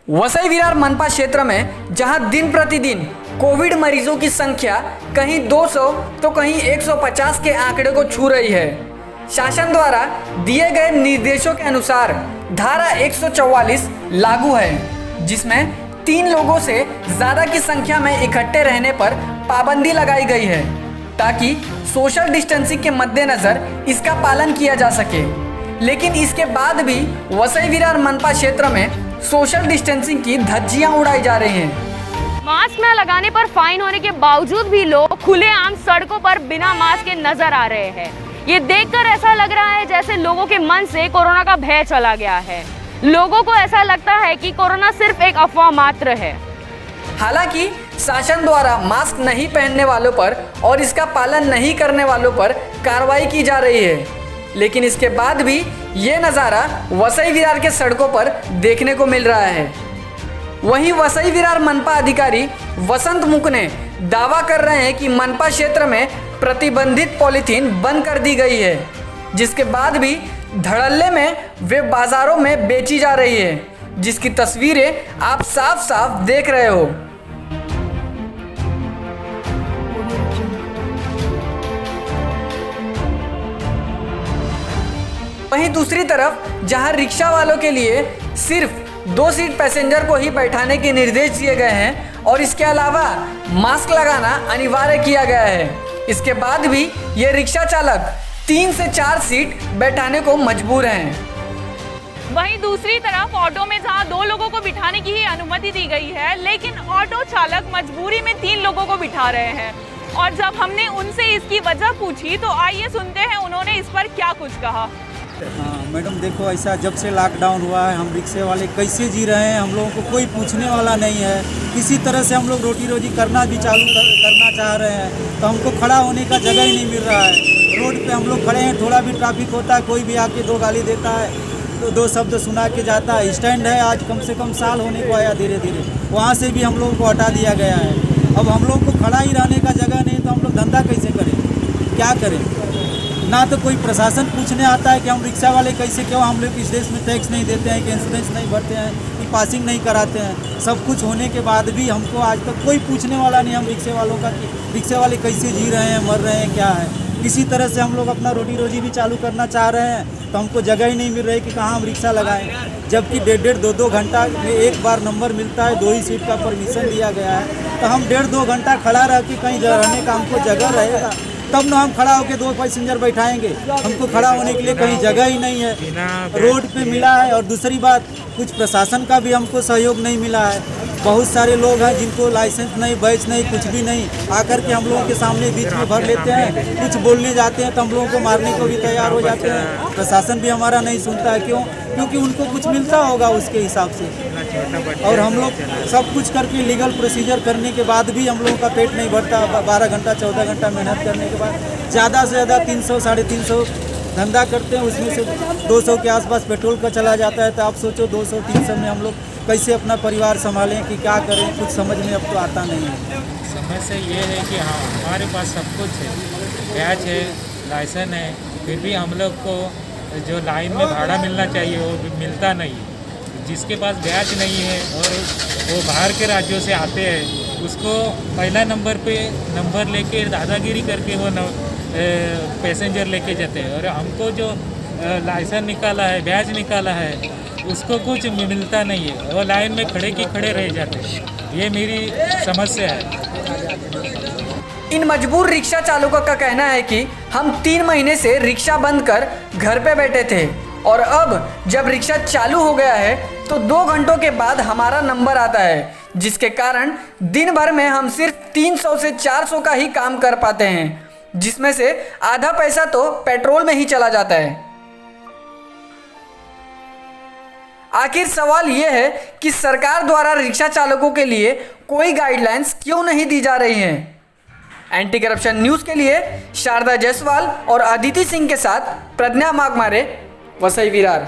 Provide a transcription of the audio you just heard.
वसई विरार मनपा क्षेत्र में जहां दिन प्रतिदिन कोविड मरीजों की संख्या कहीं 200 तो कहीं 150 के आंकड़े को छू रही है। शासन द्वारा दिए गए निर्देशों के अनुसार धारा 144 लागू है, जिसमें 3 लोगों से ज्यादा की संख्या में इकट्ठे रहने पर पाबंदी लगाई गई है, ताकि सोशल डिस्टेंसिंग के मद्देनजर इसका पालन किया जा सके। लेकिन इसके बाद भी वसई विरार मनपा क्षेत्र में सोशल डिस्टेंसिंग की धज्जियां उड़ाई जा रही हैं। मास्क न लगाने पर फाइन होने के बावजूद भी लोग खुलेआम सड़कों पर बिना मास्क के नजर आ रहे हैं। ये देखकर ऐसा लग रहा है जैसे लोगों के मन से कोरोना का भय चला गया है। लोगों को ऐसा लगता है कि कोरोना सिर्फ एक अफवाह मात्र है। हालांकि शासन द्वारा मास्क नहीं पहनने वालों पर और इसका पालन नहीं करने वालों पर कार्रवाई की जा रही है, लेकिन इसके बाद भी ये नज़ारा वसई विरार के सड़कों पर देखने को मिल रहा है। वहीं वसई विरार मनपा अधिकारी वसंत मुक ने दावा कर रहे हैं कि मनपा क्षेत्र में प्रतिबंधित पॉलीथीन बंद कर दी गई है, जिसके बाद भी धड़ल्ले में वे बाजारों में बेची जा रही है, जिसकी तस्वीरें आप साफ साफ देख रहे हो। वहीं दूसरी तरफ जहां रिक्शा वालों के लिए सिर्फ 2 सीट पैसेंजर को ही बैठाने के निर्देश दिए गए हैं और इसके अलावा मास्क लगाना अनिवार्य किया गया है, इसके बाद भी ये रिक्शा चालक 3 से 4 सीट बैठाने को मजबूर हैं। वहीं दूसरी तरफ ऑटो में जहां 2 लोगों को बिठाने की ही अनुमति दी गई है, लेकिन ऑटो चालक मजबूरी में 3 लोगों को बिठा रहे हैं। और जब हमने उनसे इसकी वजह पूछी तो आइए सुनते हैं उन्होंने इस पर क्या कुछ कहा। हाँ मैडम, देखो ऐसा जब से लॉकडाउन हुआ है हम रिक्शे वाले कैसे जी रहे हैं, हम लोगों को कोई पूछने वाला नहीं है। किसी तरह से हम लोग रोटी रोजी करना भी करना चाह रहे हैं, तो हमको खड़ा होने का जगह ही नहीं मिल रहा है। रोड पे हम लोग खड़े हैं, थोड़ा भी ट्रैफिक होता है, कोई भी आके 2 गाली देता है तो 2 शब्द सुना के जाता है। स्टैंड है, आज कम से कम साल होने को आया धीरे धीरे, वहाँ से भी हम लोगों को हटा दिया गया है। अब हम लोग को खड़ा ही रहने का जगह नहीं, तो हम लोग धंधा कैसे करें, क्या करें? ना तो कोई प्रशासन पूछने आता है कि हम रिक्शा वाले कैसे, क्यों हम लोग इस देश में टैक्स नहीं देते हैं, कि इंश्योरेंस नहीं भरते हैं, कि पासिंग नहीं कराते हैं। सब कुछ होने के बाद भी हमको आज तक कोई पूछने वाला नहीं हम रिक्शे वालों का कि रिक्शे वाले कैसे जी रहे हैं, मर रहे हैं, क्या है। किसी तरह से हम लोग अपना रोटी रोजी भी चालू करना चाह रहे हैं, तो हमको जगह ही नहीं मिल रही कि कहाँ हम रिक्शा लगाएं। जबकि 1.5-2 घंटा में एक बार नंबर मिलता है, 2 ही सीट का परमिशन दिया गया है, तो हम 1.5-2 घंटा खड़ा रह के कहीं रहने का हमको जगह रहेगा, तब ना हम खड़ा होकर 2 पैसेंजर बैठाएंगे। हमको खड़ा होने के लिए कहीं जगह ही नहीं है, रोड पे मिला है। और दूसरी बात, कुछ प्रशासन का भी हमको सहयोग नहीं मिला है। बहुत सारे लोग हैं जिनको लाइसेंस नहीं, बैच नहीं, कुछ भी नहीं, आकर के हम लोगों के सामने बीच में भर लेते हैं। कुछ बोलने जाते हैं तो हम लोगों को मारने को भी तैयार हो जाते हैं। प्रशासन भी हमारा नहीं सुनता है, क्यों? क्योंकि उनको कुछ मिलता होगा उसके हिसाब से। और हम लोग सब कुछ करके लीगल प्रोसीजर करने के बाद भी हम लोगों का पेट नहीं भरता। 12 घंटा 14 घंटा मेहनत करने के बाद ज़्यादा से ज़्यादा 300 साढ़े 300 धंधा करते हैं, उसमें से 200 के आसपास पेट्रोल का चला जाता है। तो आप सोचो 200-300 में हम लोग कैसे अपना परिवार संभालें, कि क्या करें, कुछ समझ में अब तो आता नहीं है। समस्या ये है कि हाँ हमारे पास सब कुछ है, बैच है, लाइसेंस है, फिर भी हम लोग को जो लाइन में भाड़ा मिलना चाहिए वो भी मिलता नहीं। जिसके पास बैच नहीं है और वो बाहर के राज्यों से आते हैं, उसको पहला नंबर पे नंबर लेके दादागिरी करके वो पैसेंजर लेके जाते हैं। और हमको जो लाइसेंस निकाला है, बैच निकाला है, उसको कुछ मिलता नहीं है, वो लाइन में खड़े के खड़े रह जाते हैं। ये मेरी समस्या है। इन मजबूर रिक्शा चालकों का कहना है कि हम 3 महीने से रिक्शा बंद कर घर पे बैठे थे और अब जब रिक्शा चालू हो गया है तो 2 घंटों के बाद हमारा नंबर आता है, जिसके कारण दिन भर में हम सिर्फ 300 से 400 का ही काम कर पाते हैं, जिसमें से आधा पैसा तो पेट्रोल में ही चला जाता है। आखिर सवाल यह है कि सरकार द्वारा रिक्शा चालकों के लिए कोई गाइडलाइंस क्यों नहीं दी जा रही हैं। एंटी करप्शन न्यूज़ के लिए शारदा जायसवाल और अदिति सिंह के साथ प्रज्ञा माघमारे, वसई विरार।